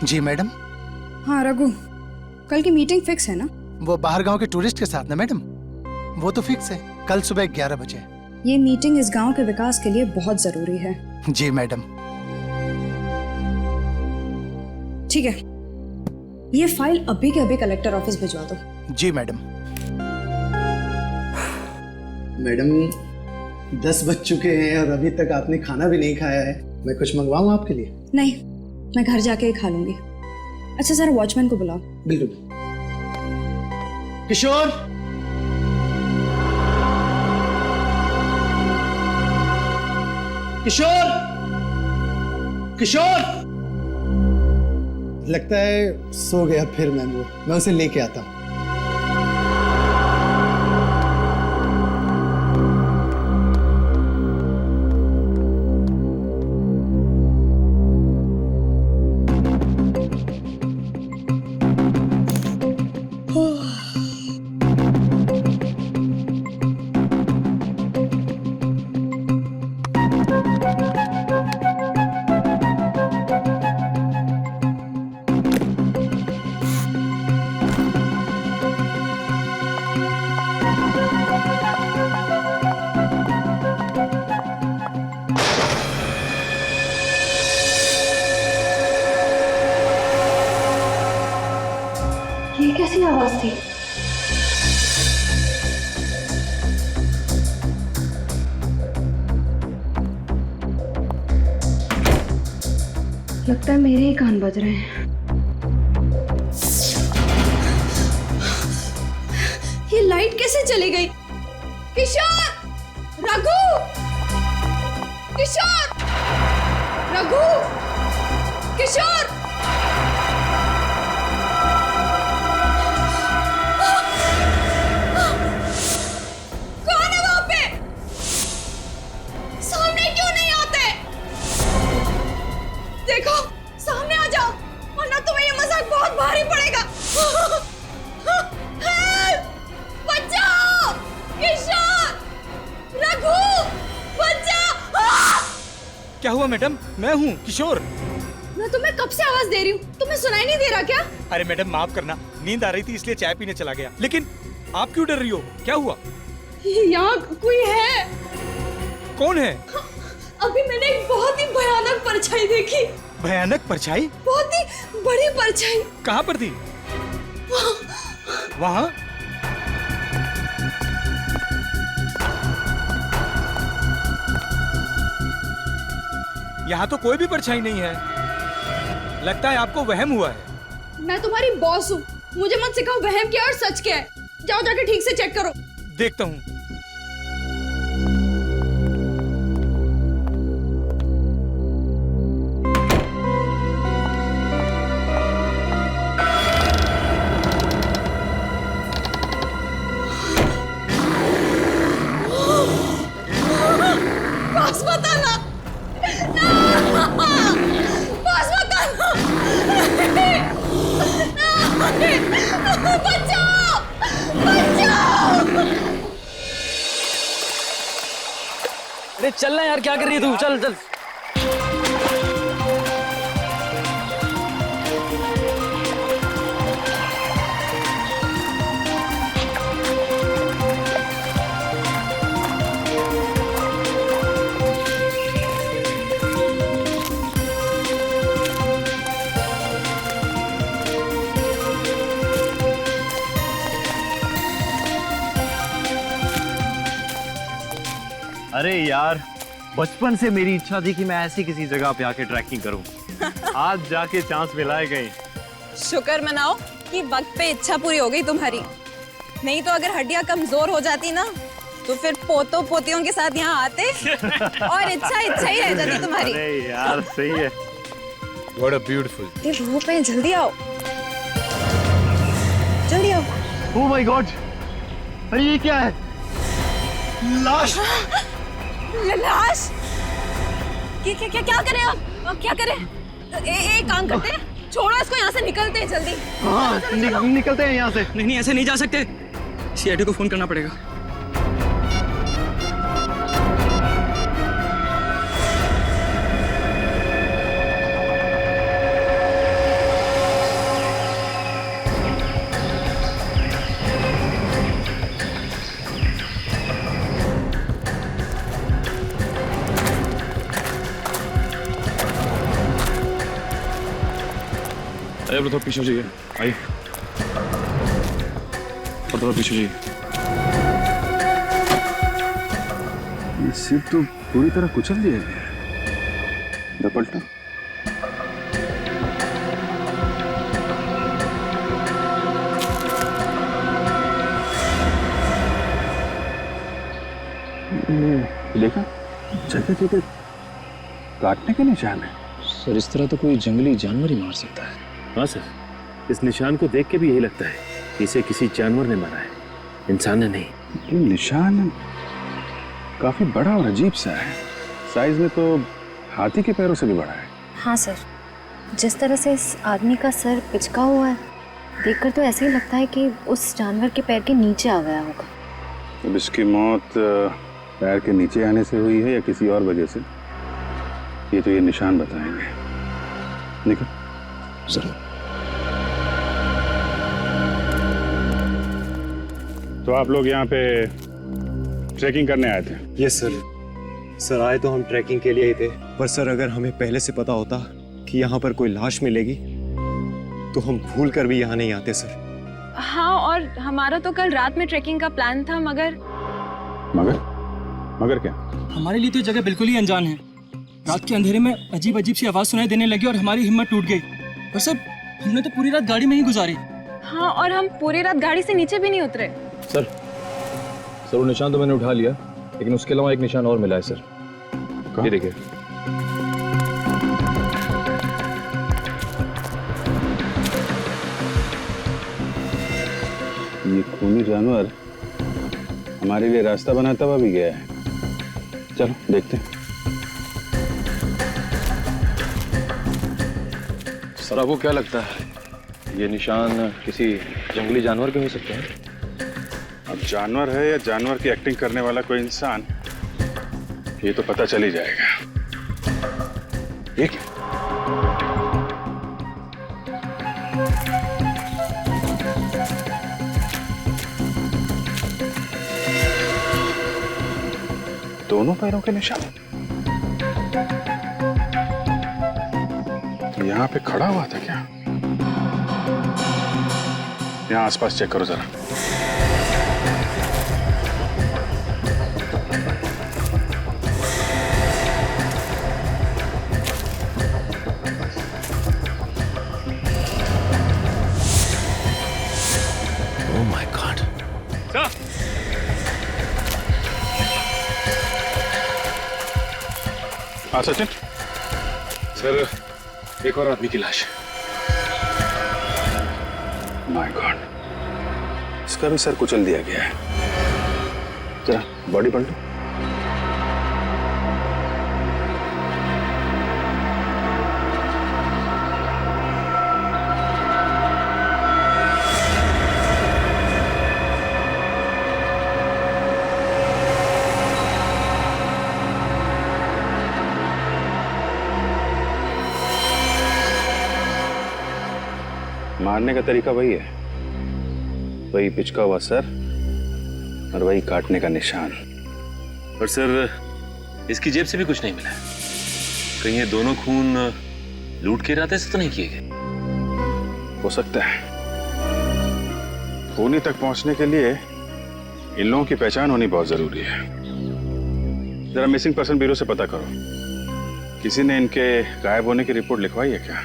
जी madam. हाँ रघु, कल की मीटिंग फिक्स है ना? वो बाहर गांव के टूरिस्ट के साथ ना मैडम, वो तो फिक्स है, कल सुबह 11 बजे। ये मीटिंग इस गांव के विकास के लिए बहुत जरूरी है। जी मैडम। ठीक है, ये फाइल अभी के अभी कलेक्टर ऑफिस भिजवा दो। जी मैडम। मैडम 10 बज चुके हैं और अभी तक आपने खाना भी नहीं खाया है। मैं कुछ मंगवाऊं आपके लिए? नहीं, मैं घर जाके ही खा लूंगी। अच्छा जरा वॉचमैन को बुलाओ। बिल्कुल। किशोर, किशोर, किशोर। लगता है सो गया फिर मैंगो, मैं उसे लेके आता हूँ। ये कैसी आवाज थी? लगता है मेरे ही कान बज रहे हैं। ये लाइट कैसे चली गई? किशोर! रघु! किशोर! रघु! किशोर! कौन है वहां पे? सामने क्यों नहीं आते? देखो, सामने आ जाओ, वरना तुम्हें ये मजाक बहुत भारी पड़ेगा। हेल्प! बचाओ! किशोर! रघु! बचाओ! क्या हुआ मैडम? मैं हूँ किशोर। मैं तुम्हें कब से आवाज दे रही हूँ, तुम्हें सुनाई नहीं दे रहा क्या? अरे मैडम माफ करना, नींद आ रही थी इसलिए चाय पीने चला गया। लेकिन आप क्यों डर रही हो? क्या हुआ? यहाँ कोई है। कौन है? अभी मैंने एक बहुत ही भयानक परछाई देखी। भयानक परछाई? बहुत ही बड़ी परछाई। कहाँ पर थी? वहाँ? यहाँ तो कोई भी परछाई नहीं है। लगता है आपको वहम हुआ है। मैं तुम्हारी बॉस हूँ, मुझे मत सिखाओ वहम क्या और सच क्या है। जाओ जाके ठीक से चेक करो। देखता हूँ। बॉस बताना, बॉस बताना, बचाओ, बचाओ। अरे चलना यार, क्या कर रही है तू? चल चल। अरे यार, बचपन से मेरी इच्छा थी कि मैं ऐसी किसी जगह पे आके ट्रैकिंग करूं। आज जाके चांस मिला है कहीं। शुक्र मनाओ कि वक्त पे इच्छा पूरी हो गई तुम्हारी। नहीं तो अगर हड्डियां कमजोर हो जाती ना, तो फिर पोतों पोतियों के साथ यहाँ आते और इच्छा इच्छा ही रह जाती तुम्हारी। अरे यार सही है। What a beautiful. ये धूप है, जल्दी आओ, जल्दी आओ। ओह माय गॉड, अरे ये क्या है? लाश। लाश? क्या करें अब? क्या करें? एक काम करते हैं, छोड़ो इसको, यहाँ से निकलते हैं जल्दी। हाँ निकलते हैं यहाँ से। नहीं ऐसे नहीं जा सकते, सीआईडी को फोन करना पड़ेगा। अरे थोड़ा पीछे हो जाइए, आइए थोड़ा पीछे हो जाइए। ये सीट तो पूरी तरह कुचल दिया गया है। पलटा देखा, जगह जगह काटने के निशान है। सर इस तरह तो कोई जंगली जानवर ही मार सकता है। हाँ सर, इस निशान को देख के भी यही लगता है कि इसे किसी जानवर ने मारा है, इंसान ने नहीं। ये निशान काफी बड़ा और अजीब सा है। साइज में तो हाथी के पैरों से भी बड़ा है। हाँ सर, जिस तरह से इस आदमी का सर पिचका हुआ है, देखकर तो ऐसे ही लगता है कि उस जानवर के पैर के नीचे आ गया होगा। अब इसकी मौत पैर के नीचे आने से हुई है या किसी और वजह से, ये तो ये निशान बताएंगे। निकल जरूर। तो आप लोग यहाँ पे ट्रैकिंग करने आए थे? Yes sir. सर आए तो हम ट्रैकिंग के लिए ही थे, पर सर अगर हमें पहले से पता होता कि यहाँ पर कोई लाश मिलेगी तो हम भूल कर भी यहाँ नहीं आते सर। हाँ, और हमारा तो कल रात में ट्रैकिंग का प्लान था, मगर क्या? हमारे लिए तो जगह बिल्कुल ही अनजान है। रात के अंधेरे में अजीब अजीब सी आवाज सुनाई देने लगी और हमारी हिम्मत टूट गई। और सर हमने तो पूरी रात गाड़ी में ही गुजारी। हाँ, और हम पूरी रात गाड़ी से नीचे भी नहीं उतरे। सर वो निशान तो मैंने उठा लिया, लेकिन उसके अलावा एक निशान और मिला है सर। ये देखिए। ये खूनी जानवर हमारे लिए रास्ता बनाता हुआ भी गया है। चलो देखते हैं। सर आपको क्या लगता है, ये निशान किसी जंगली जानवर के हो सकते हैं? अब जानवर है या जानवर की एक्टिंग करने वाला कोई इंसान, ये तो पता चल ही जाएगा। ये क्या? दोनों पैरों के निशान यहाँ पे खड़ा हुआ था क्या? यहाँ आसपास चेक करो जरा। Oh my God. हाँ सचिन। सर एक और आदमी की लाश। माय गॉड, इसका भी सर कुचल दिया गया है। जरा बॉडी पलटो। मारने का तरीका वही है, वही पिचका हुआ सर और वही काटने का निशान। पर सर इसकी जेब से भी कुछ नहीं मिला। कहीं ये दोनों खून लूट के इरादे से तो नहीं किए गए? हो सकता है। खूनी तक पहुंचने के लिए इन लोगों की पहचान होनी बहुत जरूरी है। जरा मिसिंग पर्सन ब्यूरो से पता करो, किसी ने इनके गायब होने की रिपोर्ट लिखवाई है क्या?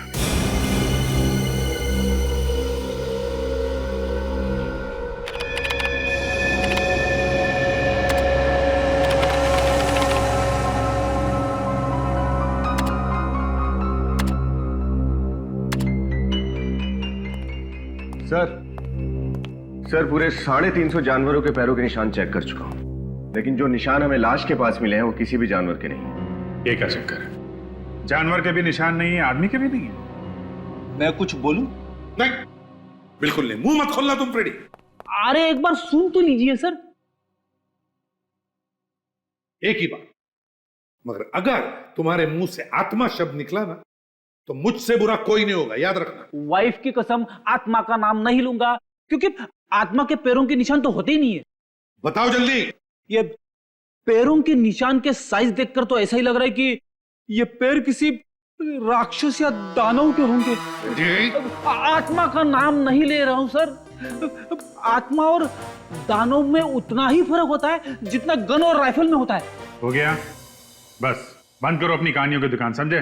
सर पूरे 350 जानवरों के पैरों के निशान चेक कर चुका हूं, लेकिन जो निशान हमें लाश के पास मिले हैं वो किसी भी जानवर के नहीं। ये क्या चक्कर है? जानवर के भी निशान नहीं है, आदमी के भी नहीं है। मैं कुछ बोलूं? नहीं, बिल्कुल नहीं। मुंह मत खोलना तुम, फ्रेडी। अरे एक बार सुन तो लीजिए सर। एक ही बात, मगर अगर तुम्हारे मुंह से आत्मा शब्द निकला ना तो मुझसे बुरा कोई नहीं होगा, याद रखना। वाइफ की कसम आत्मा का नाम नहीं लूंगा, क्योंकि आत्मा के पैरों के निशान तो होते ही नहीं है। बताओ जल्दी। ये पैरों के निशान के साइज देखकर तो ऐसा ही लग रहा है कि ये पैर किसी राक्षस या दानव के होंगे। आत्मा का नाम नहीं ले रहा हूं सर। आत्मा और दानव में उतना ही फर्क होता है जितना गन और राइफल में होता है। हो गया, बस बंद करो अपनी कहानियों की दुकान, समझे?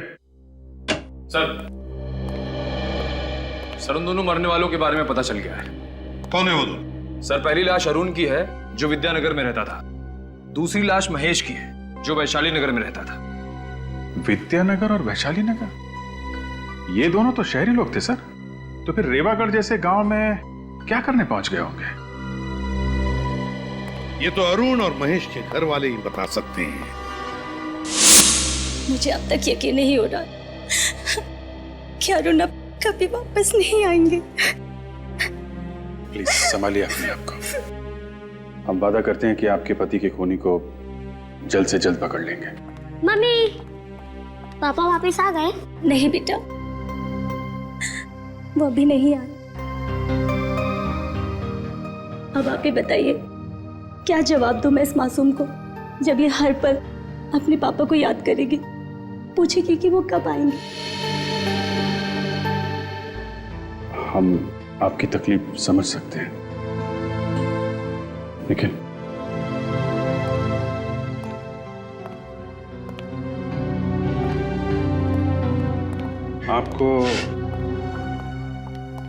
सर उन दोनों मरने वालों के बारे में पता चल गया है। कौन है वो दोनों? सर पहली लाश अरुण की है जो विद्यानगर में रहता था। दूसरी लाश महेश की है जो वैशाली नगर में रहता था। विद्यानगर और वैशाली नगर, ये दोनों तो शहरी लोग थे सर। तो फिर रेवागढ़ जैसे गांव में क्या करने पहुंच गए होंगे? ये तो अरुण और महेश के घर वाले ही बता सकते हैं। मुझे अब तक यकीन नहीं हो रहा कि अरुण अब कभी वापस नहीं आएंगे। प्लीज संभालिए अपने आप को। हम वादा करते हैं कि आपके पति के खूनी को जल्द से जल्द पकड़ लेंगे। मम्मी, पापा वापस आ गए? नहीं बेटा, वो अभी नहीं आए। अब आप ही बताइए, क्या जवाब दूं मैं इस मासूम को जब ये हर पल अपने पापा को याद करेगी, पूछेगी कि वो कब आएंगे। हम आपकी तकलीफ समझ सकते हैं, लेकिन आपको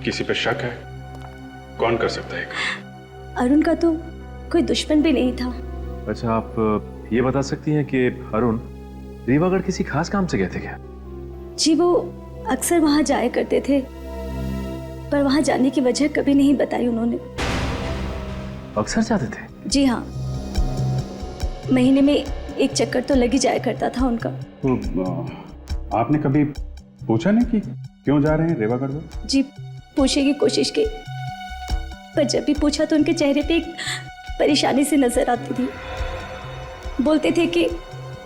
किसी पे शक है? कौन कर सकता है? अरुण का तो कोई दुश्मन भी नहीं था। अच्छा, आप ये बता सकती हैं कि अरुण रीवागढ़ किसी खास काम से गए थे क्या? जी, वो अक्सर वहां जाया करते थे, पर वहां जाने की वजह कभी नहीं बताई उन्होंने। अक्सर जाते थे? जी हाँ, महीने में एक चक्कर तो लग ही जाया करता था उनका। तो आपने कभी पूछा नहीं कि क्यों जा रहे हैं रेवागढ़ में? जी, पूछने की कोशिश की, पर जब भी पूछा तो उनके चेहरे पे एक परेशानी सी नजर आती थी। बोलते थे कि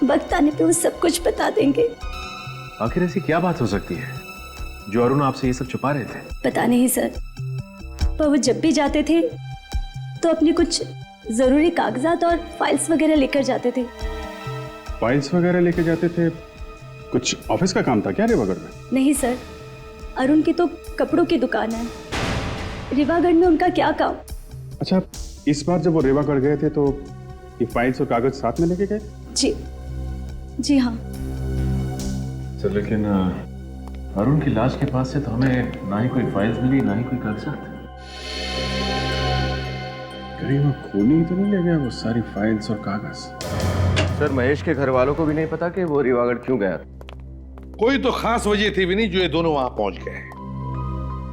वक्त आने पे वो सब कुछ बता देंगे। आखिर ऐसी क्या बात हो सकती है जो अरुण आपसे ये सब छुपा रहे थे? पता नहीं सर, पर वो जब भी जाते थे तो अपनी कुछ जरूरी कागजात और फाइल्स वगैरह लेकर जाते थे। फाइल्स वगैरह लेके जाते थे? कुछ ऑफिस का काम था क्या रेवागढ़ में? नहीं सर, अरुण की तो कपड़ों की दुकान है। रेवागढ़ में उनका क्या काम? अच्छा, इस बार जब वो रेवागढ़ गए थे तो ये फाइल्स और कागज साथ में लेके गए? जी हाँ सर, लेकिन अरुण की लाश के पास से तो हमें ना ही कोई फाइल्स मिली ना ही कोई कागजात। कहीं वो खूनी तो नहीं ले गया वो सारी फाइल्स और कागज? सर, महेश के घर वालों को भी नहीं पता कि वो रीवागढ़ क्यों गया। कोई तो खास वजह थी भी नहीं जो ये दोनों वहां पहुंच गए।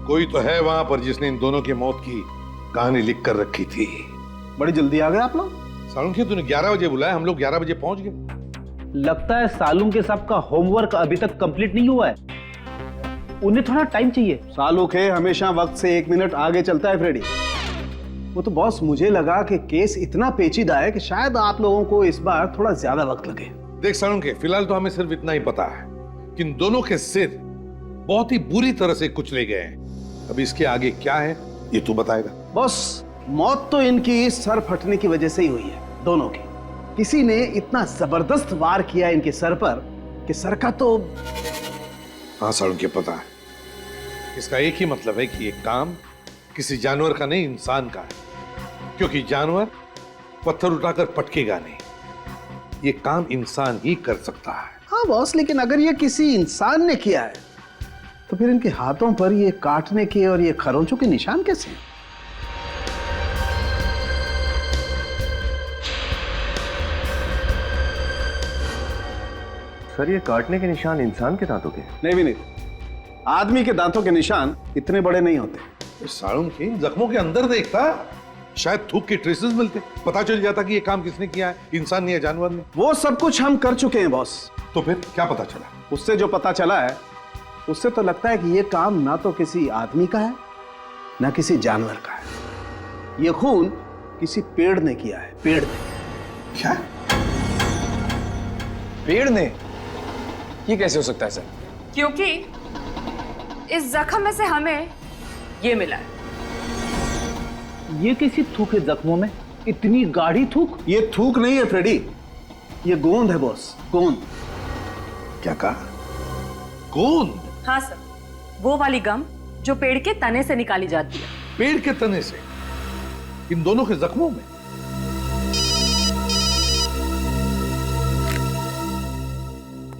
कोई तो है वहां पर जिसने इन दोनों की मौत की कहानी लिख कर रखी थी। बड़ी जल्दी आ गए आप लोग। सालुंखे, तूने 11 बजे बुलाया, हम लोग 11 बजे पहुंच गए। लगता है सालूम के साहब का होमवर्क अभी तक कंप्लीट नहीं हुआ है, उन्हें थोड़ा टाइम चाहिए। सालुखे हमेशा वक्त से 1 मिनट आगे चलता है फ्रेडी। वो तो बॉस, मुझे लगा कि केस इतना पेचीदा है कि शायद आप लोगों को इस बार थोड़ा ज्यादा वक्त लगे। देख सालुंखे, फिलहाल तो हमें सिर्फ इतना ही पता है कि इन दोनों के सिर बहुत ही बुरी तरह से कुचले गए हैं। अभी इसके आगे क्या है ये तू बताएगा। बॉस, मौत तो इनकी सर फटने की वजह से ही हुई है, दोनों की। किसी ने इतना जबरदस्त वार किया इनके सर पर कि सर का तो। हाँ सालुंखे, पता है। इसका एक ही मतलब है कि ये काम किसी जानवर का नहीं, इंसान का है। क्योंकि जानवर पत्थर उठाकर पटकेगा नहीं, ये काम इंसान ही कर सकता है। हाँ बॉस, लेकिन अगर ये किसी इंसान ने किया है तो फिर इनके हाथों पर ये काटने के और ये खरोंचों के निशान कैसे? सर, ये काटने के निशान इंसान के दांतों के? नहीं भी नहीं, आदमी के दांतों के निशान इतने बड़े नहीं होते। सालुंखे, जख्मों के अंदर देखता, शायद थूक के ट्रेसेस मिलते, पता चल जाता कि ये काम किसने किया है, इंसान ने या जानवर ने। वो सब कुछ हम कर चुके हैं बॉस। तो फिर क्या पता चला? उससे जो पता चला है उससे तो लगता है कि ये काम ना तो किसी आदमी का है ना किसी जानवर का है। ये खून किसी पेड़ ने किया है। पेड़ ने। क्या? पेड़ ने? ये कैसे हो सकता है सर? क्योंकि इस जख्म में से हमें ये मिला है। ये किसी थूके जख्मों में इतनी गाढ़ी थूक? ये थूक नहीं है फ्रेडी, ये गोंद है बॉस, गोंद। क्या कहा? कौन? हाँ सर, वो वाली गम जो पेड़ के तने से निकाली जाती है। पेड़ के तने से? इन दोनों के जख्मों में?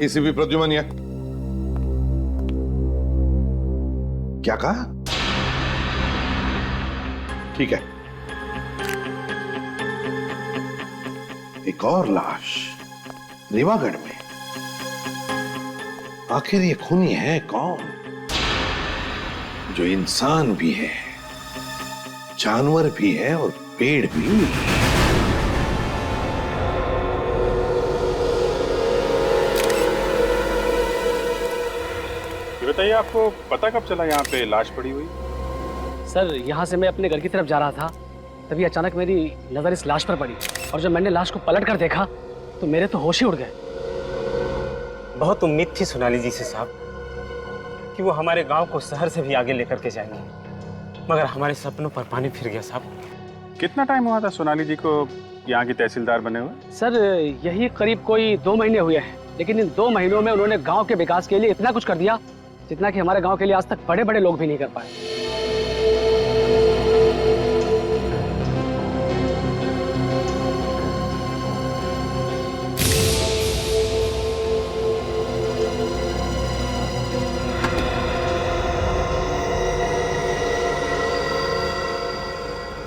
एसीपी प्रद्युमनिया, क्या कहा? ठीक है, एक और लाश रीवागढ़ में। आखिर ये खूनी है कौन, जो इंसान भी है, जानवर भी है और पेड़ भी? ये बताइए, आपको पता कब चला यहाँ पे लाश पड़ी हुई? सर, यहाँ से मैं अपने घर की तरफ जा रहा था, तभी अचानक मेरी नजर इस लाश पर पड़ी, और जब मैंने लाश को पलट कर देखा तो मेरे तो होश ही उड़ गए। बहुत उम्मीद थी सोनाली जी से साहब कि वो हमारे गांव को शहर से भी आगे लेकर के जाएंगे, मगर हमारे सपनों पर पानी फिर गया साहब। कितना टाइम हुआ था सोनाली जी को यहाँ की तहसीलदार बने हुए? सर, यही करीब कोई 2 महीने हुए हैं, लेकिन इन 2 महीनों में उन्होंने गांव के विकास के लिए इतना कुछ कर दिया जितना कि हमारे गांव के लिए आज तक बड़े बड़े लोग भी नहीं कर पाए।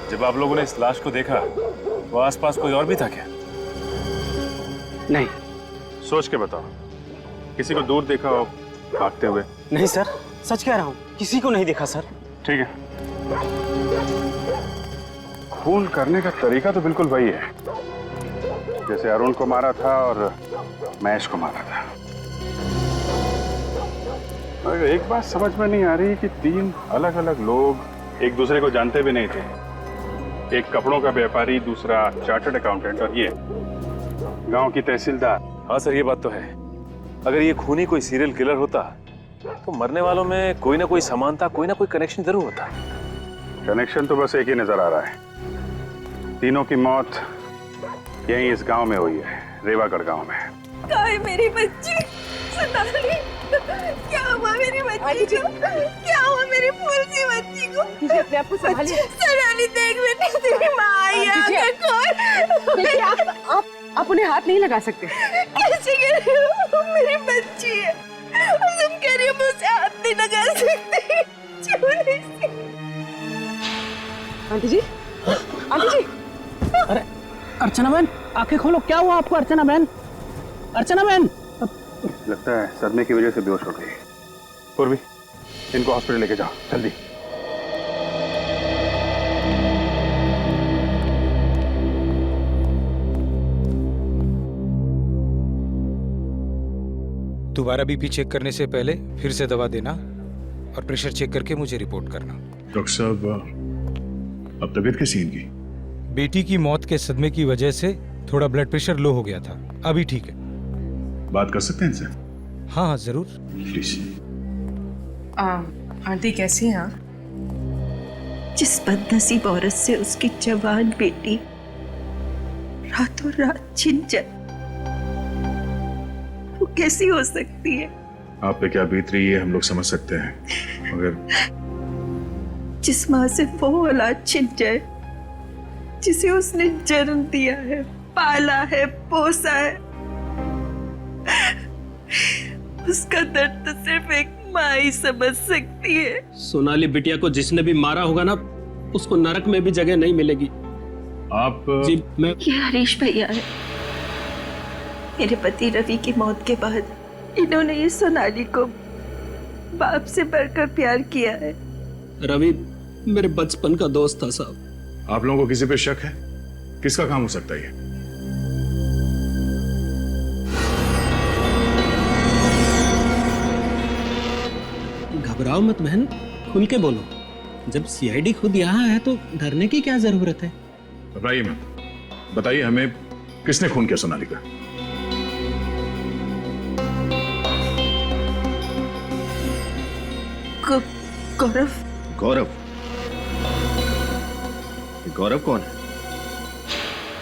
जब आप लोगों ने इस लाश को देखा तो आसपास कोई और भी था क्या? नहीं। सोच के बताओ, किसी को दूर देखा हो भागते हुए? नहीं सर, सच कह रहा हूँ, किसी को नहीं देखा सर। ठीक है, खून करने का तरीका तो बिल्कुल वही है जैसे अरुण को मारा था और महेश को मारा था। मगर एक बात समझ में नहीं आ रही कि 3 अलग अलग लोग एक दूसरे को जानते भी नहीं थे। एक कपड़ों का व्यापारी, दूसरा चार्टर्ड अकाउंटेंट और ये गांव की तहसीलदार। हाँ सर, ये बात तो है। अगर ये खूनी कोई सीरियल किलर होता तो मरने वालों में कोई ना कोई समानता, कोई ना कोई कनेक्शन जरूर होता। कनेक्शन तो बस एक ही नजर आ रहा है। तीनों की मौत यहीं इस गांव में हुई है, रेवागढ़ गांव में। कहाँ मेरी बच्ची सोनाली? क्या हुआ मेरी बच्ची को? क्या हुआ मेरी फूल सी बच्ची को? अपने आप को संभालिए। सोनाली, देख बेटी, तेरी माँ आई है। देखिए, आप उन्हें हाथ नहीं लगा सकते। कैसे कह रही हो? मेरी बच्ची है और तुम कह रही हो मैं उसे हाथ नहीं लगा सकती? छोड़े से। आंटी जी, आंटी जी। अरे अर्चना बहन, आंखें खोलो, क्या हुआ आपको? अर्चना बहन, अर्चना बहन। लगता है सदमे की वजह से बेहोश हो गई। पूर्वी, इनको हॉस्पिटल लेके जाओ जल्दी। दोबारा बीपी चेक करने से पहले फिर से दवा देना और प्रेशर चेक करके मुझे रिपोर्ट करना। डॉक्टर साहब, अब तबीयत कैसी है इनकी? बेटी की मौत के सदमे की वजह से थोड़ा ब्लड प्रेशर लो हो गया था, अभी ठीक है। बात कर सकते हैं इनसे? हाँ हाँ जरूर। प्लीज। आंटी कैसी हैं आप? जिस बदनसीब औरत से उसकी जवान बेटी रातों रात छिन जाए, वो कैसी हो सकती है? आप पे क्या बीत रही है हम लोग समझ सकते हैं, मगर जिस माँ से वो औलाद छिन जाए जिसे उसने जन्म दिया है, पाला है, पोसा है, उसका दर्द तो सिर्फ एक माँ ही समझ सकती है। सोनाली बिटिया को जिसने भी मारा होगा ना, उसको नरक में भी जगह नहीं मिलेगी। आप जी, मैं ये हरीश भैया है। मेरे पति रवि की मौत के बाद इन्होंने ये सोनाली को बाप से बढ़कर प्यार किया है। रवि मेरे बचपन का दोस्त था साहब। आप लोगों को किसी पे शक है? किसका काम हो सकता है ये? घबराओ मत बहन, खुल के बोलो। जब सीआईडी खुद यहाँ है तो डरने की क्या जरूरत है? घबराइए मत, बताइए हमें किसने खून किया सोनाली का? गौरव। गौरव? गौरव कौन है?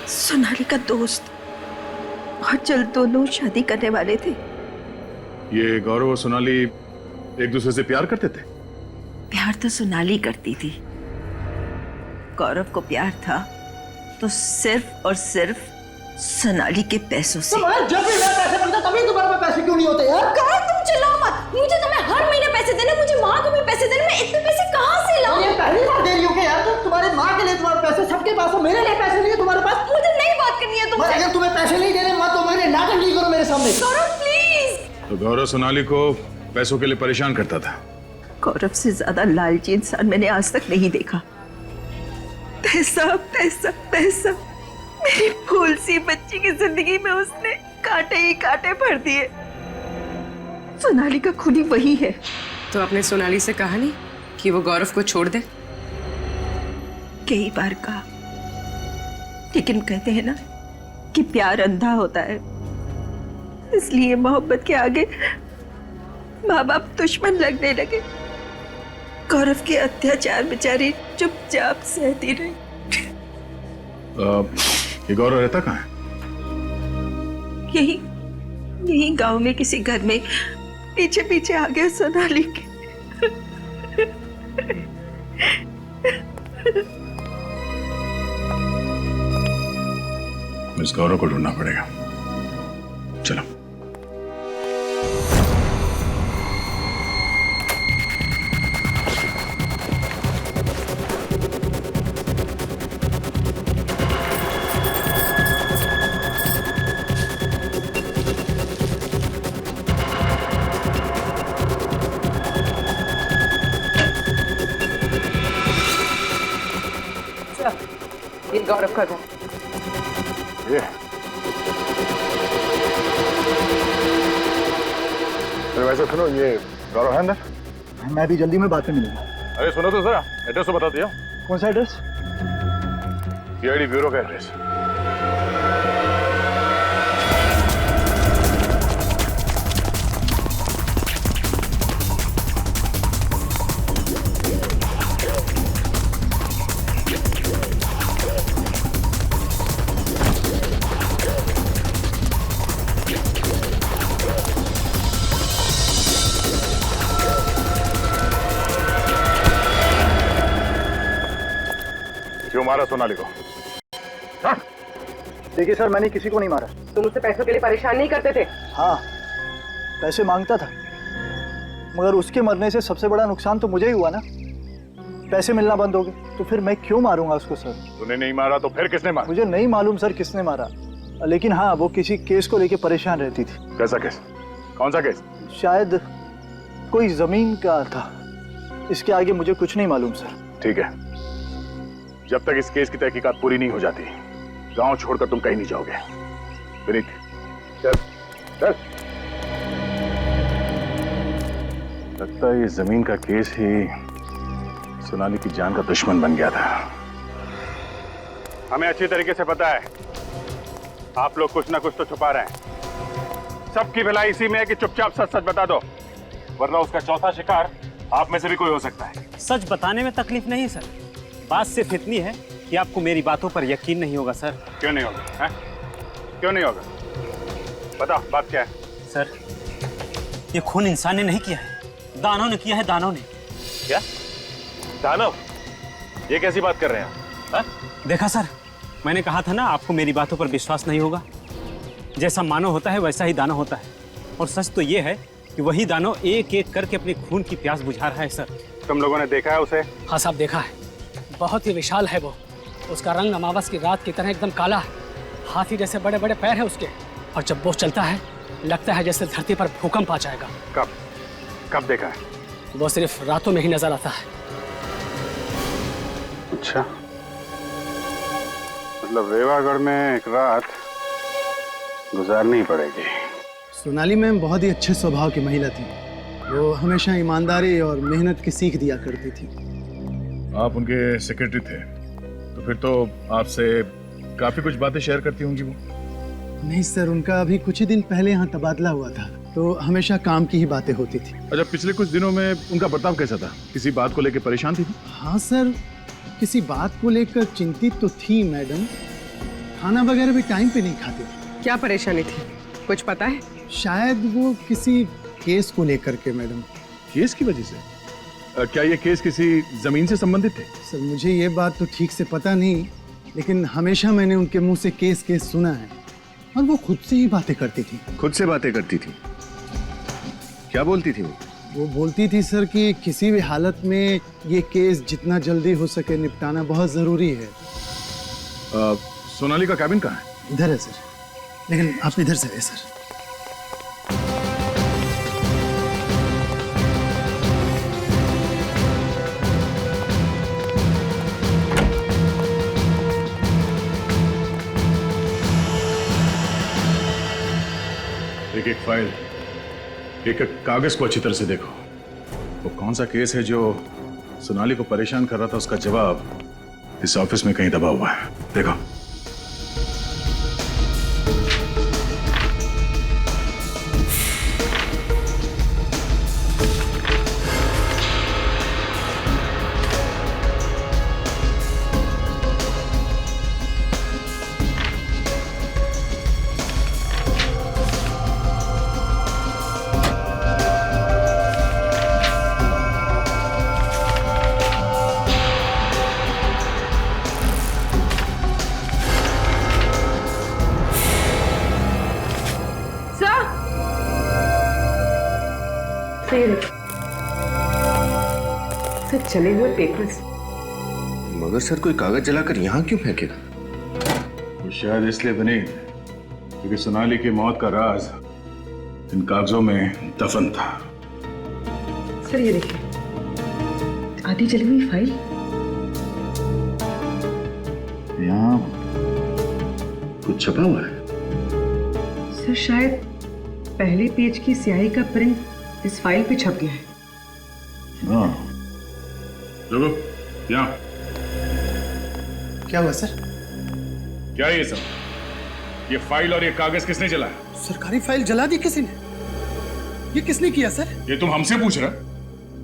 सोनाली का दोस्त, और जल्द दोनों शादी करने वाले थे। ये गौरव और सोनाली एक दूसरे से प्यार करते थे? प्यार तो सोनाली करती थी, गौरव को प्यार था तो सिर्फ और सिर्फ सोनाली के पैसों से। जब भी मैं पैसे मिलता तभी तुम्हारे पास पैसे क्यों नहीं होते यार? कौन तुम चिल्लाओ मत, मुझे तुम्हें हर महीने पैसे देने, मुझे माँ को भी पैसे देने, मैं इतने पैसे कहाँ से लाऊं? ये पहली बार दे रही हो क्या यार? तुम तुम्हारे माँ के लिए तुम्हारे पैसे सबके पास हो, मेरे लिए पैसे नहीं है तुम्हारे पास? मुझे नहीं बात करनी है तुमसे। अगर तुम्हें पैसे नहीं देने मत तो मेरे नाटक नहीं करो मेरे सामने। गौरव प्लीज। तो गौरव सोनाली को पैसों के लिए परेशान करता था। गौरव से ज्यादा लालची इंसान मैंने आज तक नहीं देखा। पैसा पैसा पैसा, मेरी फूल सी बच्ची की जिंदगी में उसने कांटे ही कांटे भर दिए। सोनाली का खूनी वही है। तो आपने सोनाली से कहा नहीं कि वो गौरव को छोड़ दे? कई बार कहा, लेकिन कहते हैं ना कि प्यार अंधा होता है, इसलिए मोहब्बत के आगे माँ बाप दुश्मन लगने लगे। गौरव के अत्याचार बेचारी चुपचाप सहती रही। ये गौरव रहता कहाँ है? यही गांव में किसी घर में पीछे पीछे आ गया सोनाली के। इस गौरव को ढूंढना पड़ेगा। चलो। ये गौरव का घर। ये वैसे सुनो, ये गौरव है अंदर? मैं भी जल्दी में बात में मिलूंगा। अरे सुनो तो जरा, एड्रेस तो बता दिया। कौन सा एड्रेस? सीआईडी ब्यूरो का एड्रेस। क्यों मारा सोनाली को? देखिए सर, मैंने किसी को नहीं मारा। तुम उससे पैसों के लिए परेशान नहीं करते थे? हाँ, पैसे मांगता था, मगर उसके मरने से सबसे बड़ा नुकसान तो मुझे ही हुआ ना। पैसे मिलना बंद हो गए तो फिर मैं क्यों मारूंगा उसको सर? तूने नहीं मारा तो फिर किसने मारा? मुझे नहीं मालूम सर किसने मारा, लेकिन हाँ, वो किसी केस को लेके परेशान रहती थी। कैसा केस? कौन सा केस? शायद कोई जमीन का था। इसके आगे मुझे कुछ नहीं मालूम सर। ठीक है, जब तक इस केस की तहकीकात पूरी नहीं हो जाती, गांव छोड़कर तुम कहीं नहीं जाओगे। विनीत, चल चल। लगता है ये जमीन का केस ही सोनाली की जान का दुश्मन बन गया था। हमें अच्छी तरीके से पता है आप लोग कुछ ना कुछ तो छुपा रहे हैं। सबकी भलाई इसी में है कि चुपचाप सच सच बता दो, वरना उसका चौथा शिकार आप में से भी कोई हो सकता है। सच बताने में तकलीफ नहीं सर, बात सिर्फ इतनी है कि आपको मेरी बातों पर यकीन नहीं होगा सर। क्यों नहीं होगा? क्यों नहीं होगा? बताओ बात क्या है? सर, ये खून इंसान ने नहीं किया है, दानव ने किया है, दानव ने। क्या? दानव? ये कैसी बात कर रहे हैं आप? देखा सर, मैंने कहा था ना आपको मेरी बातों पर विश्वास नहीं होगा। जैसा मानव होता है वैसा ही दानव होता है, और सच तो ये है कि वही दानव एक एक करके अपने खून की प्यास बुझा रहा है सर। तुम लोगों ने देखा है उसे? हाँ साहब, देखा है। बहुत ही विशाल है वो। उसका रंग अमावस की रात की तरह एकदम काला है। हाथी जैसे बड़े बड़े पैर है उसके, और जब वो चलता है लगता है जैसे धरती पर भूकंप आ जाएगा। कब देखा है? वो सिर्फ रातों में ही नजर आता है। अच्छा, मतलब रेवागढ़ में एक रात गुजारनी पड़ेगी। सोनाली मैम बहुत ही अच्छे स्वभाव की महिला थी। वो हमेशा ईमानदारी और मेहनत की सीख दिया करती थी। आप उनके सेक्रेटरी थे, तो फिर तो आपसे काफी कुछ बातें शेयर करती होंगी वो? नहीं सर, उनका अभी कुछ ही दिन पहले यहाँ तबादला हुआ था, तो हमेशा काम की ही बातें होती थी। अच्छा, पिछले कुछ दिनों में उनका बर्ताव कैसा था? किसी बात को लेकर परेशान थी? हाँ सर, किसी बात को लेकर चिंतित तो थी मैडम। खाना वगैरह भी टाइम पे नहीं खाती। क्या परेशानी थी, कुछ पता है? शायद वो किसी केस को लेकर के मैडम। केस की वजह से? क्या ये केस किसी जमीन से संबंधित है? सर मुझे ये बात तो ठीक से पता नहीं, लेकिन हमेशा मैंने उनके मुंह से केस केस सुना है और वो खुद से ही बातें करती थी। खुद से बातें करती थी? क्या बोलती थी वो? वो बोलती थी सर कि किसी भी हालत में ये केस जितना जल्दी हो सके निपटाना बहुत जरूरी है। सोनाली का कैबिन कहाँ है? इधर है सर, लेकिन आप इधर से है सर। एक एक फाइल, एक एक कागज को अच्छी तरह से देखो। वो कौन सा केस है जो सोनाली को परेशान कर रहा था, उसका जवाब इस ऑफिस में कहीं दबा हुआ है। देखो। सर चले हुए पेपर्स। मगर सर कोई कागज जलाकर यहाँ क्यों फेंकेगा? वो शायद इसलिए बनी क्योंकि सोनाली की मौत का राज इन कागजों में दफन था। सर ये देखिए, आधी जली हुई फाइल। यहाँ कुछ छपा हुआ है। सर शायद पहले पेज की स्याही का प्रिंट इस फाइल पे छप गया है। हाँ। देखो यहाँ। क्या हुआ सर? क्या ये सब? ये फाइल और ये कागज किसने जलाया? सरकारी फाइल जला दी किसी ने? ये किसने किया सर? ये तुम हमसे पूछ रहे?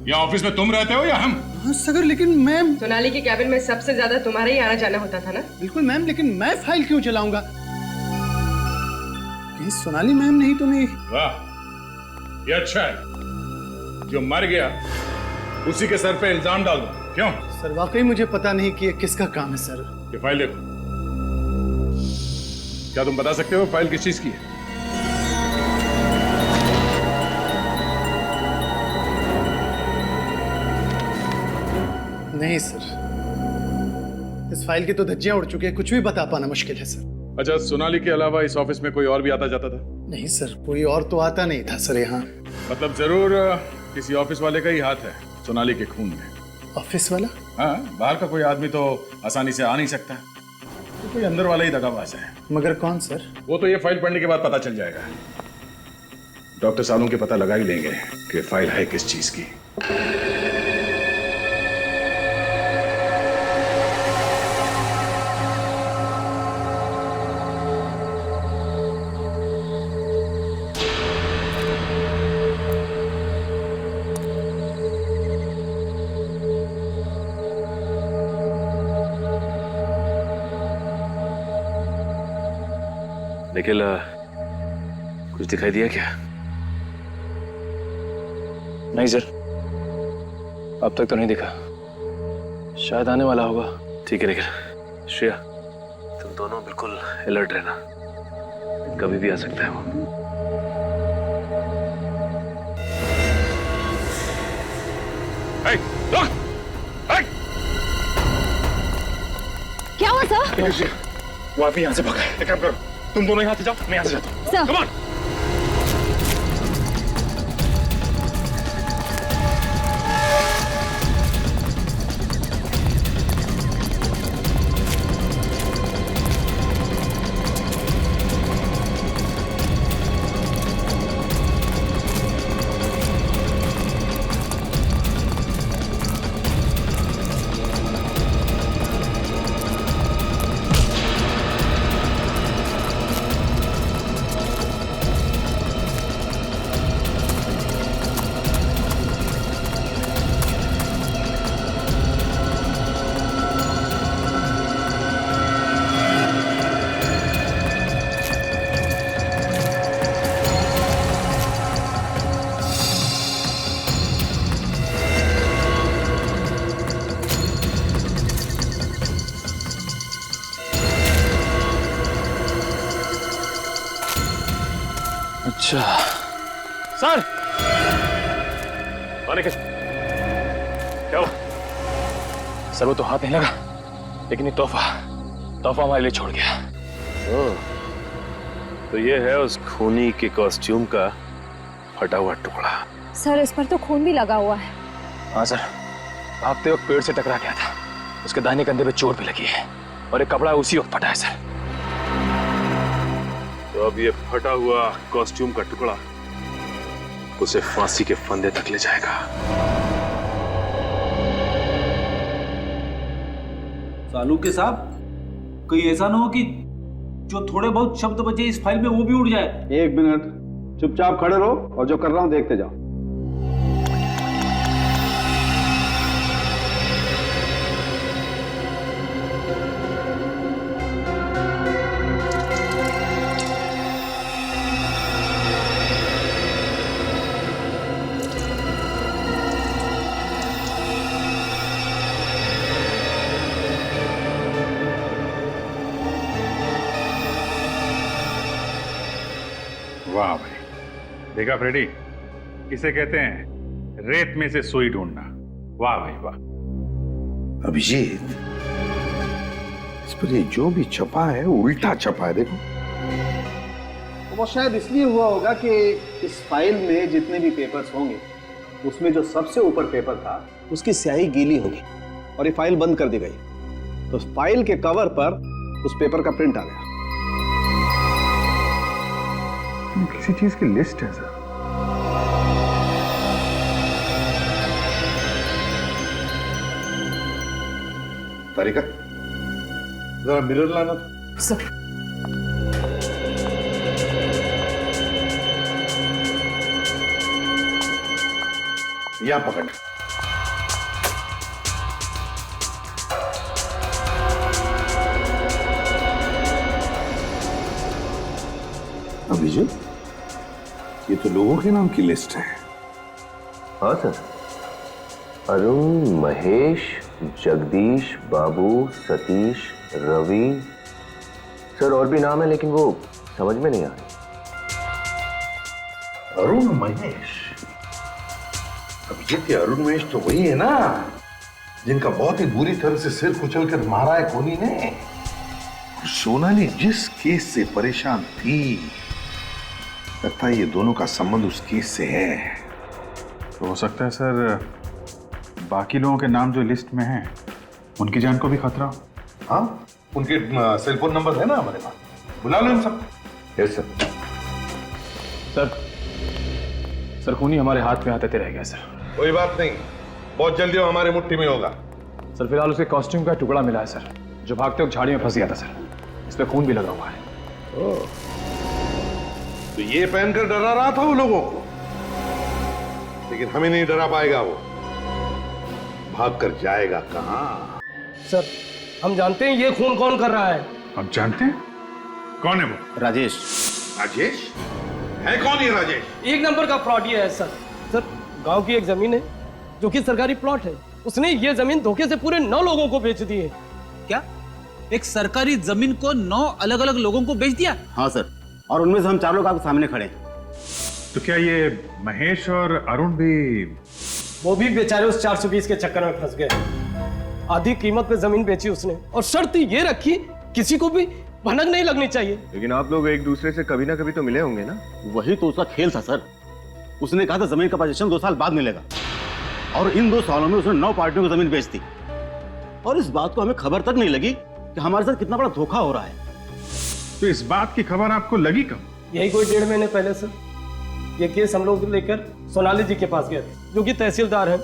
यहाँ ऑफिस में तुम रहते हो या हम? हाँ सर, लेकिन मैम सोनाली के कैबिन में सबसे ज्यादा तुम्हारा ही आना जाना होता था ना? बिल्कुल मैम, लेकिन मैं फाइल क्यों जलाऊंगा? कहीं सोनाली मैम नहीं तो नहीं? वाह, ये अच्छा है। जो मर गया उसी के सर पे इल्जाम डाल दो। क्यों? सर वाकई मुझे पता नहीं कि ये किसका काम है सर। ये फाइल देखो। क्या तुम बता सकते हो फाइल किस चीज की है? नहीं सर, इस फाइल की तो धज्जियां उड़ चुकी है, कुछ भी बता पाना मुश्किल है सर। अच्छा, सोनाली के अलावा इस ऑफिस में कोई और भी आता जाता था? नहीं सर, कोई और तो आता नहीं था सर यहाँ। मतलब जरूर किसी ऑफिस वाले का ही हाथ है सोनाली के खून में। ऑफिस वाला? हाँ, बाहर का कोई आदमी तो आसानी से आ नहीं सकता, तो कोई अंदर वाला ही दगाबाज है। मगर कौन सर? वो तो ये फाइल पढ़ने के बाद पता चल जाएगा। डॉक्टर सालों के पता लगा ही लेंगे कि फाइल है किस चीज की। निखिल, कुछ दिखाई दिया क्या? नहीं सर, अब तक तो नहीं दिखा। शायद आने वाला होगा। ठीक है निखिल। श्रेया, तुम दोनों बिल्कुल अलर्ट रहना, कभी भी आ सकता है वो। क्या हुआ सर? वो अभी यहाँ से भागा है। एक काम करो, तुम दोनों यहाँ से जाओ, मैं यहाँ से जाता हूँ। सर। Come on! अच्छा सर आने के क्या हुआ? सर वो तो हाथ नहीं लगा, लेकिन ये तोहफा हमारे लिए छोड़ गया। ओह, तो ये है उस खूनी के कॉस्ट्यूम का फटा हुआ टुकड़ा। सर इस पर तो खून भी लगा हुआ है। हाँ सर, भागते वक्त पेड़ से टकरा गया था, उसके दाहिने कंधे पे चोट भी लगी है और एक कपड़ा उसी वक्त फटा है सर। तो अब ये फटा हुआ कॉस्ट्यूम का टुकड़ा उसे फांसी के फंदे तक ले जाएगा। सालूके साहब, कहीं ऐसा ना हो कि जो थोड़े बहुत शब्द बचे इस फाइल में वो भी उड़ जाए। एक मिनट, चुपचाप खड़े रहो और जो कर रहा हूं देखते जाओ। वाह भाई, देखा फ्रेडी, इसे कहते हैं रेत में से सुई ढूंढना। वाह भाई वाह। अभिजीत, इस पर ये जो भी छपा है उल्टा छपा है, देखो। वो शायद इसलिए हुआ होगा कि इस फाइल में जितने भी पेपर्स होंगे उसमें जो सबसे ऊपर पेपर था उसकी स्याही गीली होगी और ये फाइल बंद कर दी गई, तो फाइल के कवर पर उस पेपर का प्रिंट आ गया। किसी चीज की लिस्ट है सर। तारिका, जरा मिरर लाना था। सर यहां पकड़। अभिजीत, ये तो लोगों के नाम की लिस्ट है। हाँ सर, अरुण, महेश, जगदीश, बाबू, सतीश, रवि। सर और भी नाम है लेकिन वो समझ में नहीं आ रहे। अरुण महेश? अभिजीत, ये अरुण महेश तो वही है ना जिनका बहुत ही बुरी तरह से सिर कुचलकर मारा है कोनी ने। सोनाली जिस केस से परेशान थी, लगता है ये दोनों का संबंध उस केस से है। तो हो सकता है सर बाकी लोगों के नाम जो लिस्ट में हैं उनकी जान को भी खतरा हो। हाँ, उनके सेल फोन नंबर है ना हमारे पास, बुला लो इन सब। Yes sir. सर खूनी हमारे हाथ में आते रह गया सर। कोई बात नहीं, बहुत जल्दी वो हमारी मुट्ठी में होगा। सर फिलहाल उसके कॉस्ट्यूम का टुकड़ा मिला है सर, जो भागते वक्त झाड़ी में फंस गया था सर। इस पे खून भी लगा हुआ है। तो ये पहनकर डरा रहा था वो लोगों को, लेकिन हमें नहीं डरा पाएगा वो। भागकर जाएगा कहां? सर हम जानते हैं ये खून कौन कर रहा है। आप जानते हैं कौन है वो? राजेश। राजेश है? कौन ये राजेश? एक नंबर का फ्रॉड ये है सर। सर गांव की एक जमीन है जो कि सरकारी प्लॉट है, उसने ये जमीन धोखे से पूरे 9 लोगों को बेच दी है। क्या एक सरकारी जमीन को 9 अलग अलग लोगों को बेच दिया? हाँ सर, और उनमें से हम 4 लोग आपके सामने खड़े हैं। तो क्या ये महेश और अरुण भी? वो भी बेचारे उस 420 के चक्कर में फंस गए। आधी कीमत पे जमीन बेची उसने और शर्त ये रखी किसी को भी भनक नहीं लगनी चाहिए। लेकिन आप लोग एक दूसरे से कभी ना कभी तो मिले होंगे ना? वही तो उसका खेल था सर। उसने कहा था जमीन का पोजीशन 2 साल बाद मिलेगा, और इन 2 सालों में उसने 9 पार्टियों को जमीन बेच दी, और इस बात को हमें खबर तक नहीं लगी कि हमारे साथ कितना बड़ा धोखा हो रहा है। तो इस बात की खबर आपको लगी कब? यही कोई 1.5 महीने पहले सर। ये केस हम लोग लेकर सोनाली जी के पास गए थे, जो कि तहसीलदार हैं,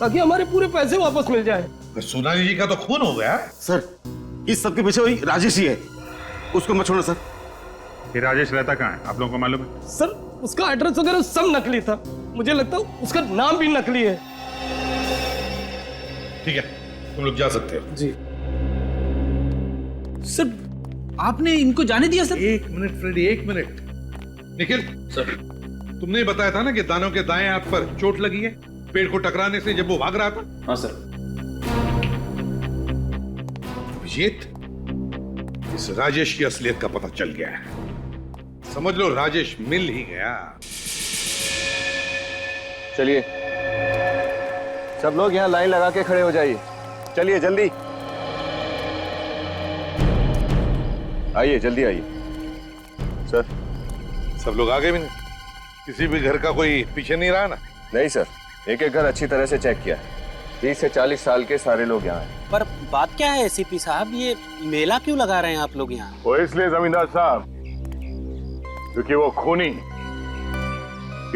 ताकि हमारे पूरे पैसे वापस मिल जाए। तो सोनाली जी का तो खून हो गया सर। इस सब के पीछे वही राजेश ही है, उसको मत छोड़ना सर। ये राजेश रहता कहाँ है आप लोगों को मालूम है? सर उसका एड्रेस वगैरह सब नकली था, मुझे लगता है उसका नाम भी नकली है। ठीक है, तुम लोग जा सकते हो। जी सर, आपने इनको जाने दिया सर? एक मिनट फ्रेडी, एक मिनट। निखिल सर, तुमने बताया था ना कि दानव के दाएं हाथ पर चोट लगी है पेड़ को टकराने से जब वो भाग रहा था। हाँ सर। अभिजीत, इस राजेश की असलियत का पता चल गया है। समझ लो राजेश मिल ही गया। चलिए सब लोग यहाँ लाइन लगा के खड़े हो जाइए। चलिए जल्दी आइए, जल्दी आइए। सर सब लोग आगे भी नहीं? किसी भी घर का कोई पीछे नहीं रहा ना? नहीं सर, एक एक घर अच्छी तरह से चेक किया है। 30 से 40 साल के सारे लोग यहाँ हैं। पर बात क्या है एसीपी साहब, ये मेला क्यों लगा रहे हैं आप लोग यहाँ? वो इसलिए जमींदार साहब क्योंकि वो खूनी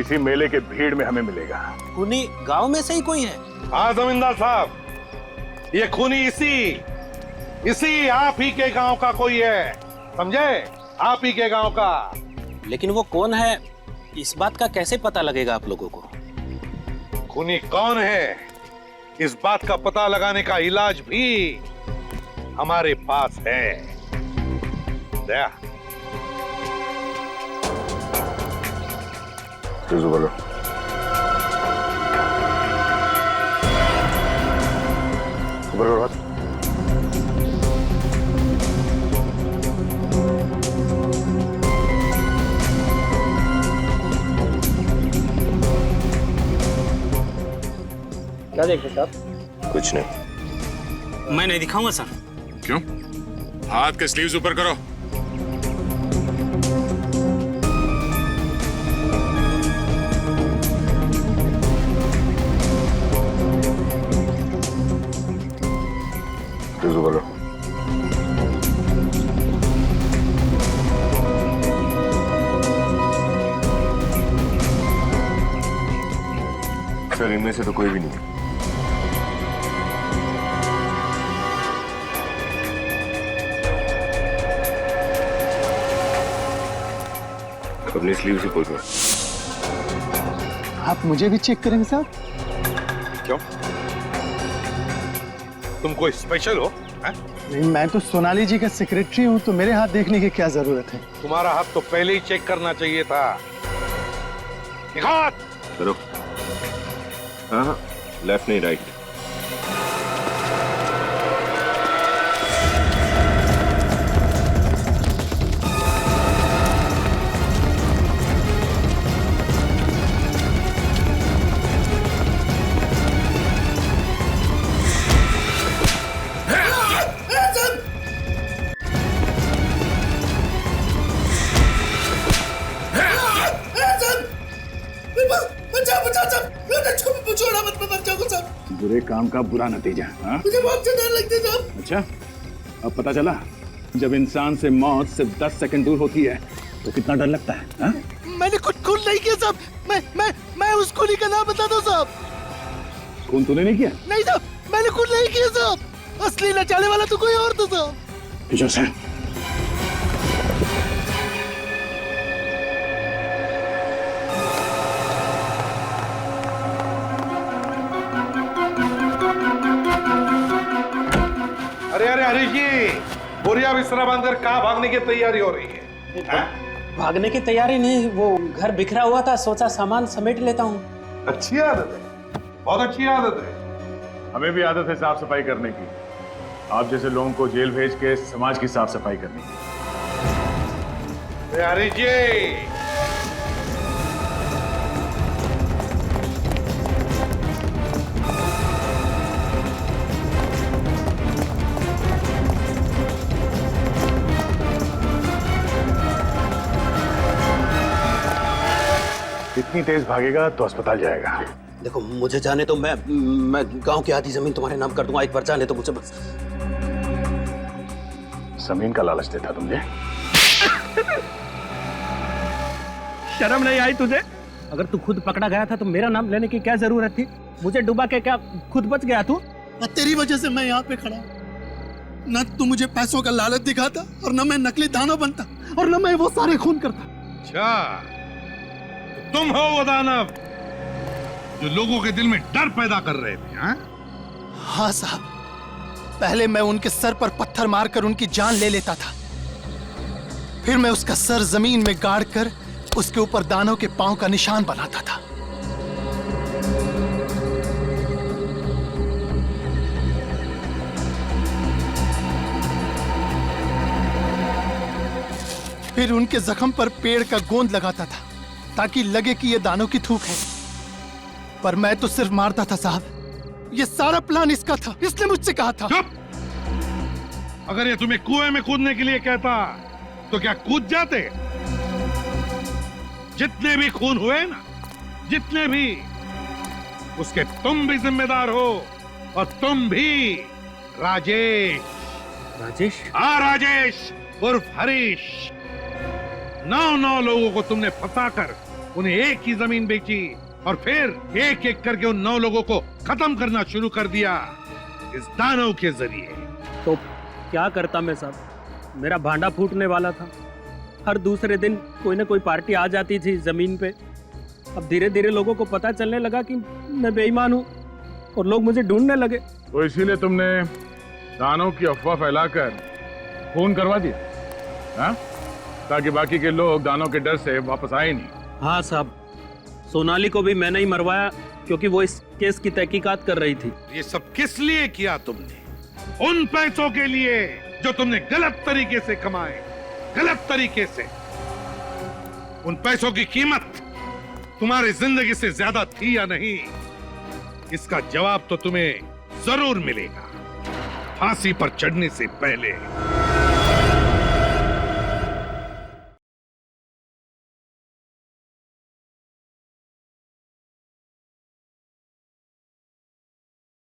इसी मेले के भीड़ में हमें मिलेगा। खूनी गांव में से ही कोई है? हाँ जमींदार साहब, ये खूनी इसी आप ही के गांव का कोई है, समझे? आप ही के गांव का। लेकिन वो कौन है इस बात का कैसे पता लगेगा आप लोगों को? खूनी कौन है इस बात का पता लगाने का इलाज भी हमारे पास है। दया बोलो। बोलो। क्या देख रहे साहब? कुछ नहीं। मैं नहीं दिखाऊंगा सर। क्यों? हाथ के स्लीव्स ऊपर करो। बोलो। सर इनमें से तो कोई भी नहीं है। अपनी स्लीव से खोल। आप मुझे भी चेक करेंगे साहब? क्यों? तुम कोई स्पेशल हो? नहीं, मैं तो सोनाली जी का सेक्रेटरी हूँ, तो मेरे हाथ देखने की क्या जरूरत है? तुम्हारा हाथ तो पहले ही चेक करना चाहिए था। हाथ करो। हाँ, लेफ्ट नहीं राइट। बुरे काम का बुरा नतीजा। हाँ? मुझे बहुत डर लगता है साहब। अच्छा, अब पता चला जब इंसान से मौत सिर्फ 10 सेकंड दूर होती है तो कितना डर लगता है। हाँ? मैंने कुछ खून नहीं किया साहब। मैं उस खूनी का नाम बता दो साहब। खून तूने नहीं किया? नहीं साहब, मैंने खून नहीं किया साहब। असली नचाने वाला तो कोई और था साहब। पीछे से। अरे हरीश जी, बोरिया बिस्तरा बांधकर कहाँ भागने की तैयारी हो रही है? भागने की तैयारी नहीं, वो घर बिखरा हुआ था, सोचा सामान समेट लेता हूँ। अच्छी आदत है, बहुत अच्छी आदत है। हमें भी आदत है साफ सफाई करने की। आप जैसे लोगों को जेल भेज के समाज की साफ सफाई करने की। हरीश जी, इतनी तेज भागेगा तो अस्पताल जाएगा। देखो मुझे जाने तो मैं गांव की आधी जमीन तुम्हारे नाम कर दूंगा, एक बार जाने तो मुझे बस। जमीन का लालच देता तुझे? शर्म नहीं आई तुझे? अगर तू खुद पकड़ा गया था तो मेरा नाम लेने की क्या जरूरत थी? मुझे डुबा के क्या खुद बच गया तू? तेरी वजह से मैं यहाँ पे खड़ा हूँ। न तू मुझे पैसों का लालच दिखाता और न मैं नकली दानव बनता और न मैं वो सारे खून करता। अच्छा, तुम हो वो दानव जो लोगों के दिल में डर पैदा कर रहे थे? हाँ साहब, पहले मैं उनके सर पर पत्थर मारकर उनकी जान ले लेता था, फिर मैं उसका सर जमीन में गाड़ कर उसके ऊपर दानव के पांव का निशान बनाता था। फिर उनके जख्म पर पेड़ का गोंद लगाता था ताकि लगे कि ये दानों की थूक है। पर मैं तो सिर्फ मारता था साहब। ये सारा प्लान इसका था, इसने मुझसे कहा था। चुप! अगर ये तुम्हें कुएं में कूदने के लिए कहता तो क्या कूद जाते? जितने भी खून हुए ना, जितने भी, उसके तुम भी जिम्मेदार हो, और तुम भी राजेश। राजेश? हाँ, राजेश उर्फ हरीश। 9 लोगों को तुमने फंसाकर उन्हें एक ही जमीन बेची और फिर एक एक करके उन 9 लोगों को खत्म करना शुरू कर दिया इस दानव के जरिए। तो क्या करता मैं साहब, मेरा भांडा फूटने वाला था। हर दूसरे दिन कोई ना कोई पार्टी आ जाती थी जमीन पे। अब धीरे धीरे लोगों को पता चलने लगा कि मैं बेईमान हूँ और लोग मुझे ढूंढने लगे। तो इसीलिए तुमने दानों की अफवाह फैलाकर खून करवा दिया, हाँ? ताकि बाकी के लोग दानों के डर से वापस आए नहीं। हाँ साहब, सोनाली को भी मैंने ही मरवाया क्योंकि वो इस केस की तहकीकात कर रही थी। ये सब किस लिए किया तुमने? उन पैसों के लिए जो तुमने गलत तरीके से कमाए, गलत तरीके से। उन पैसों की कीमत तुम्हारी जिंदगी से ज्यादा थी या नहीं, इसका जवाब तो तुम्हें जरूर मिलेगा फांसी पर चढ़ने से पहले।